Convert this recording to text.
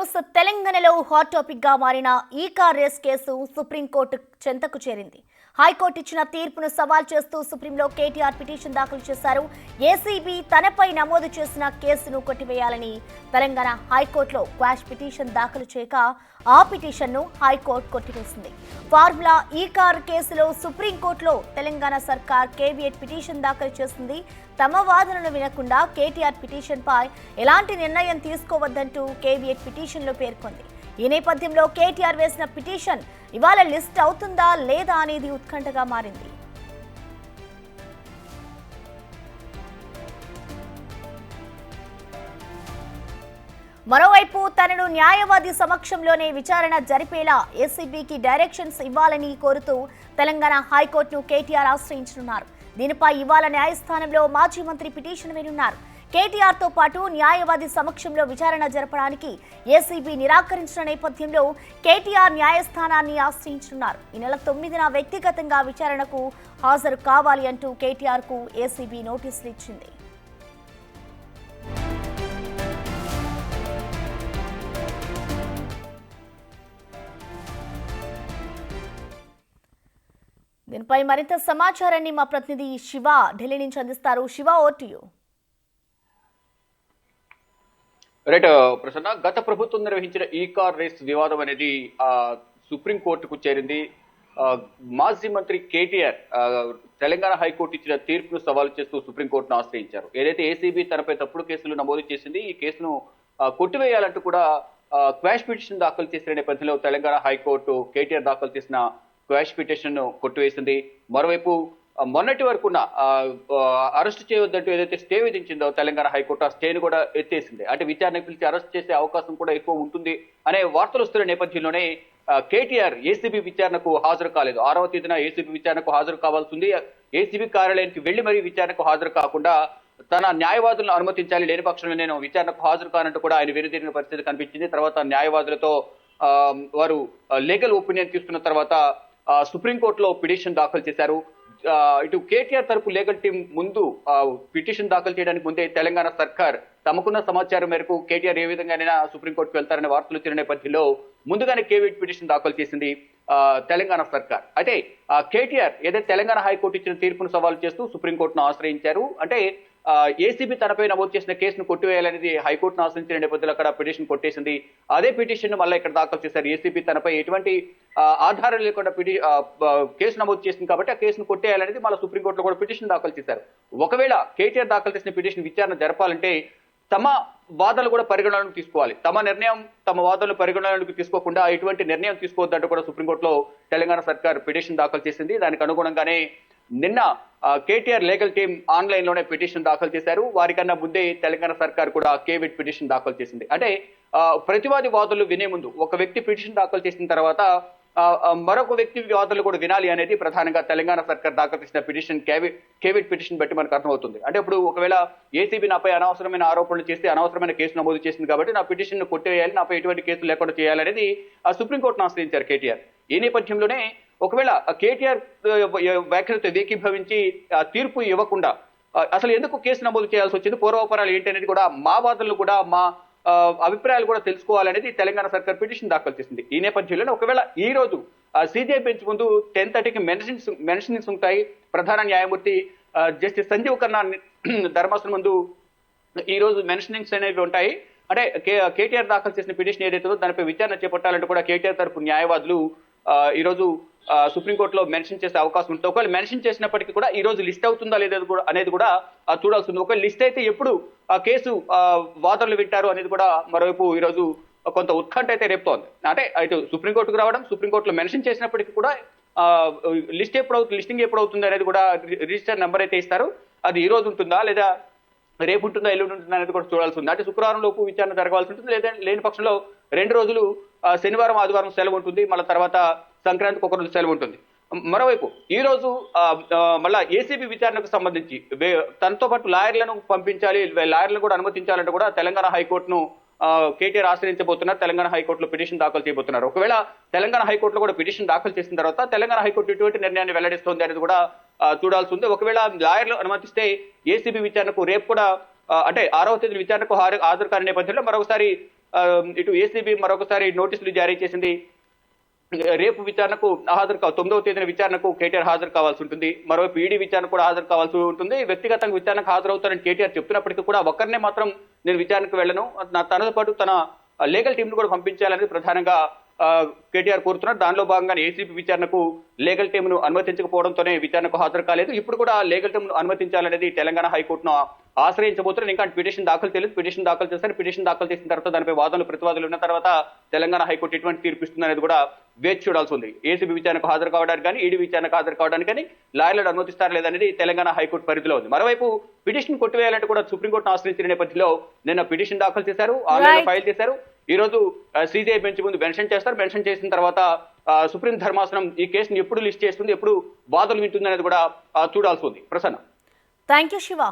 News తెలంగాణలో hot topic గా మారిన ఈ కార్ రేస్ కేసు సుప్రీంకోర్టు చెంతకు చేరింది. హైకోర్టు ఇచ్చిన తీర్పును సవాల్ చేస్తూ సుప్రీంలో కేటీఆర్ పిటిషన్ దాఖలు చేశారు. ఏసీబీ తనపై నమోదు చేసిన కేసును కొట్టివేయాలని తెలంగాణ హైకోర్టులో క్వాష్ పిటిషన్ దాఖలు చేయక ఆ పిటిషన్ను హైకోర్టు కొట్టివేసింది. ఫార్ములా ఈ కార్ కేసులో సుప్రీంకోర్టులో తెలంగాణ సర్కార్ కేవియట్ పిటిషన్ దాఖలు చేసింది. తమ వాదనను వినకుండా కేటీఆర్ పిటిషన్ పై ఎలాంటి నిర్ణయం తీసుకోవద్దంటూ కేవియట్ పిటిషన్ లో పేర్కొంది. ఈ నేపథ్యంలో కేటీఆర్ వేసిన పిటిషన్ ఇవాళ లిస్ట్ అవుతుందా లేదా అనేది ఉత్కంఠగా మారింది. మరోవైపు తనను న్యాయవాది సమక్షంలోనే విచారణ జరిపేలా ఏసీబీకి డైరెక్షన్స్ ఇవ్వాలని కోరుతూ తెలంగాణ హైకోర్టును కేటీఆర్ ఆశ్రయించనున్నారు. దీనిపై ఇవాళ న్యాయస్థానంలో మాజీ మంత్రి పిటిషన్ వేయనున్నారు. కేటీఆర్ తో పాటు న్యాయవాది సమక్షంలో విచారణ జరపడానికి ఏసీబీ నిరాకరించిన నేపథ్యంలో కేటీఆర్ న్యాయస్థానాన్ని ఆశ్రయించనున్నారు. ఈ నెల 9న వ్యక్తిగతంగా విచారణకు హాజరు కావాలి అంటూ కేటీఆర్ కు ఏసీబీ నోటీసులు ఇచ్చింది. దీనిపై మరింత సమాచారాన్ని మా ప్రతినిధి శివ ఢిల్లీ నుంచి అందిస్తారు. Shiva, over to you. Right Prasanna, గత ప్రభుత్వం నిర్వహించిన ఈ కార్ రేస్ వివాదం అనేది సుప్రీంకోర్టుకు చేరింది. మాజీ మంత్రి కేటీఆర్ తెలంగాణ హైకోర్టు ఇచ్చిన తీర్పును సవాలు చేస్తూ సుప్రీంకోర్టును ఆశ్రయించారు. ఏదైతే ఏసీబీ తనపై తప్పుడు కేసులు నమోదు చేసింది, ఈ కేసును కొట్టివేయాలంటూ కూడా క్వాష్ పిటిషన్ దాఖలు చేసిన నేపథ్యంలో తెలంగాణ హైకోర్టు కేటీఆర్ దాఖలు చేసిన క్వాష్ పిటిషన్ ను కొట్టివేసింది. మరోవైపు మొన్నటి వరకు అరెస్ట్ చేయవద్దంటూ ఏదైతే స్టే విధించిందో తెలంగాణ హైకోర్టు ఆ స్టేను కూడా ఎత్తేసింది. అంటే విచారణకు పిలిచి అరెస్ట్ చేసే అవకాశం కూడా ఎక్కువ ఉంటుంది అనే వార్తలు వస్తున్న నేపథ్యంలోనే కేటీఆర్ ఏసీబీ విచారణకు హాజరు కాలేదు. 6వ తేదీన ఏసీబీ విచారణకు హాజరు కావాల్సింది. ఏసీబీ కార్యాలయానికి వెళ్లి మరీ విచారణకు హాజరు కాకుండా తన న్యాయవాదులను అనుమతించాలి, లేని పక్షంలో నేను విచారణకు హాజరు కానంటూ కూడా ఆయన వెనుదిరిగిన పరిస్థితి కనిపించింది. తర్వాత న్యాయవాదులతో వారు లీగల్ ఒపీనియన్ తీసుకున్న తర్వాత సుప్రీంకోర్టులో పిటిషన్ దాఖలు చేశారు. ఇటు కేటీఆర్ తరపు లీగల్ టీం ముందు పిటిషన్ దాఖలు చేయడానికి ముందే తెలంగాణ సర్కార్ తమకున్న సమాచారం మేరకు కేటీఆర్ ఏ విధంగానైనా సుప్రీంకోర్టుకు వెళ్తారనే వార్తలు వచ్చిన నేపథ్యంలో ముందుగానే కేవియట్ పిటిషన్ దాఖలు చేసింది తెలంగాణ సర్కార్. అయితే కేటీఆర్ ఏదైతే తెలంగాణ హైకోర్టు ఇచ్చిన తీర్పును సవాలు చేస్తూ సుప్రీంకోర్టును ఆశ్రయించారు. అంటే ఏసీబీ తనపై నమోదు చేసిన కేసును కొట్టివేయాలనేది హైకోర్టును ఆశ్రయించిన నేపథ్యంలో అక్కడ పిటిషన్ కొట్టేసింది. అదే పిటిషన్ మళ్ళీ ఇక్కడ దాఖలు చేశారు. ఏసీబీ తనపై ఎటువంటి ఆధారం లేకుండా కేసు నమోదు చేసింది కాబట్టి ఆ కేసును కొట్టేయాలనేది మళ్ళీ సుప్రీంకోర్టులో కూడా పిటిషన్ దాఖలు చేశారు. ఒకవేళ కేటీఆర్ దాఖలు చేసిన పిటిషన్ విచారణ జరపాలంటే తమ వాదనలు కూడా పరిగణనలోకి తీసుకోవాలి. తమ నిర్ణయం తమ వాదనలు పరిగణనలోకి తీసుకోకుండా ఎటువంటి నిర్ణయం తీసుకోవద్దంటూ కూడా సుప్రీంకోర్టులో తెలంగాణ సర్కార్ పిటిషన్ దాఖలు చేసింది. దానికి అనుగుణంగానే నిన్న కేటీఆర్ లీగల్ టీం ఆన్లైన్ లోనే పిటిషన్ దాఖలు చేశారు. వారికన్నా ముందే తెలంగాణ సర్కార్ కూడా కేవియట్ పిటిషన్ దాఖలు చేసింది. అంటే ప్రతివాది వాదనలు వినే ముందు ఒక వ్యక్తి పిటిషన్ దాఖలు చేసిన తర్వాత మరొక వ్యక్తి వాదనలు కూడా వినాలి అనేది ప్రధానంగా తెలంగాణ సర్కార్ దాఖలు చేసిన పిటిషన్ కేవియట్ పిటిషన్ బట్టి మనకు అర్థమవుతుంది. అంటే ఇప్పుడు ఒకవేళ ఏసీబీ నాపై అనవసరమైన ఆరోపణలు చేస్తే అనవసరమైన కేసు నమోదు చేసింది కాబట్టి నా పిటిషన్ ను కొట్టేయాలి, నాపై ఎటువంటి కేసులు లేకుండా చేయాలనేది సుప్రీంకోర్టును ఆశ్రయించారు కేటీఆర్. ఈ నేపథ్యంలోనే ఒకవేళ కేటీఆర్ వ్యాఖ్యలతో ఏకీభవించి తీర్పు ఇవ్వకుండా అసలు ఎందుకు కేసు నమోదు చేయాల్సి వచ్చింది, పూర్వాపరాలు ఏంటి అనేది కూడా మా వాదనలు కూడా మా అభిప్రాయాలు కూడా తెలుసుకోవాలనేది తెలంగాణ సర్కార్ పిటిషన్ దాఖలు చేసింది. ఈ నేపథ్యంలోనే ఒకవేళ ఈ రోజు సిజే బెంచ్ ముందు 10:30కి మెన్షనింగ్స్ ఉంటాయి. ప్రధాన న్యాయమూర్తి జస్టిస్ సంజీవ్ ఖన్నా ధర్మాసనం ముందు ఈ రోజు మెన్షనింగ్స్ అనేవి ఉంటాయి. అంటే కేటీఆర్ దాఖలు చేసిన పిటిషన్ ఏదైతుందో దానిపై విచారణ చేపట్టాలంటే కూడా కేటీఆర్ తరపు న్యాయవాదులు ఈ రోజు సుప్రీంకోర్టులో మెన్షన్ చేసే అవకాశం ఉంటుంది. ఒకవేళ మెన్షన్ చేసినప్పటికీ కూడా ఈ రోజు లిస్ట్ అవుతుందా లేదా అనేది కూడా చూడాల్సి ఉంది. ఒకవేళ లిస్ట్ అయితే ఎప్పుడు ఆ కేసు వాదనలు వింటారు అనేది కూడా మరోవైపు ఈ రోజు కొంత ఉత్కంఠ అయితే రేపుతోంది. అంటే ఇటు సుప్రీంకోర్టుకు రావడం, సుప్రీంకోర్టులో మెన్షన్ చేసినప్పటికీ కూడా లిస్టింగ్ ఎప్పుడు అవుతుంది అనేది కూడా రిజిస్టర్ నెంబర్ అయితే ఇస్తారు. అది ఈ రోజు ఉంటుందా లేదా రేపు ఉంటుందా ఎల్లుండి ఉంటుందా అనేది కూడా చూడాల్సి ఉంది. అంటే శుక్రవారం లోపు విచారణ జరగాల్సి ఉంటుంది. లేదా లేని పక్షంలో 2 రోజులు శనివారం ఆదివారం సెలవు ఉంటుంది, మళ్ళీ తర్వాత సంక్రాంతికి 1 రోజు సెలవు ఉంటుంది. మరోవైపు ఈ రోజు మళ్ళా ఏసీబీ విచారణకు సంబంధించి తనతో పాటు లాయర్లను పంపించాలి, లాయర్లను కూడా అనుమతించాలంటే కూడా తెలంగాణ హైకోర్టును కేటీఆర్ ఆశ్రయించబోతున్నారు. తెలంగాణ హైకోర్టులో పిటిషన్ దాఖలు చేయబోతున్నారు. ఒకవేళ తెలంగాణ హైకోర్టులో కూడా పిటిషన్ దాఖలు చేసిన తర్వాత తెలంగాణ హైకోర్టు ఎటువంటి నిర్ణయాన్ని వెల్లడిస్తోంది అనేది కూడా చూడాల్సి ఉంది. ఒకవేళ లాయర్లు అనుమతిస్తే ఏసీబీ విచారణకు రేపు కూడా అంటే 6వ తేదీ విచారణకు హాజరు కాని నేపథ్యంలో మరొకసారి ఇటు ఏసీబీ మరొకసారి నోటీసులు జారీ చేసింది. రేపు విచారణకు హాజరు 9వ తేదీన విచారణకు కేటీఆర్ హాజరు కావాల్సి ఉంటుంది. మరోవైపు ఈడీ విచారణ కూడా హాజరు కావాల్సి ఉంటుంది. వ్యక్తిగతంగా విచారణకు హాజరవుతారని కేటీఆర్ చెప్తున్నప్పటికీ కూడా ఒక్కరినే మాత్రం నేను విచారణకు వెళ్ళను, తనతో పాటు తన లీగల్ టీం ను కూడా పంపించాలని ప్రధానంగా కేటీఆర్ కోరుతున్నారు. దానిలో భాగంగా ఏసీబీ విచారణకు లీగల్ టీం ను అనుమతించకపోవడంతోనే విచారణకు హాజరు కాలేదు. ఇప్పుడు కూడా లీగల్ టీం ను అనుమతించాలనేది తెలంగాణ హైకోర్టును ఆశ్రయించబోతున్నారు. ఇంకా పిటిషన్ దాఖలు చేయలేదు. పిటిషన్ దాఖలు చేస్తారు. పిటిషన్ దాఖలు చేసిన తర్వాత దానిపై వాదనలు ప్రతివాదులు ఉన్న తర్వాత తెలంగాణ హైకోర్టు ఎటువంటి తీర్పు ఇస్తుంది అనేది కూడా వేచి చూడాల్సి ఉంది. ఏసీబీ విచారణకు హాజరు కావడానికి కానీ, ఈడీ విచారణకు హాజరు కావడానికి కానీ లాయర్లను అనుమతిస్తారా లేదనేది తెలంగాణ హైకోర్టు పరిధిలో ఉంది. మరోవైపు పిటిషన్ కొట్టివేయాలంటే కూడా సుప్రీంకోర్టును ఆశ్రయించిన నేపథ్యంలో నిన్న పిటిషన్ దాఖలు చేశారు, ఆన్లైన్ ఫైల్ చేశారు. ఈ రోజు సిబిఐ బెంచ్ ముందు మెన్షన్ చేస్తారు. మెన్షన్ చేసిన తర్వాత సుప్రీం ధర్మాసనం ఈ కేసును ఎప్పుడు లిస్ట్ చేస్తుంది, ఎప్పుడు వాదనలు వింటుంది అనేది కూడా చూడాల్సి ఉంది. ప్రసన్న. Thank you Shiva.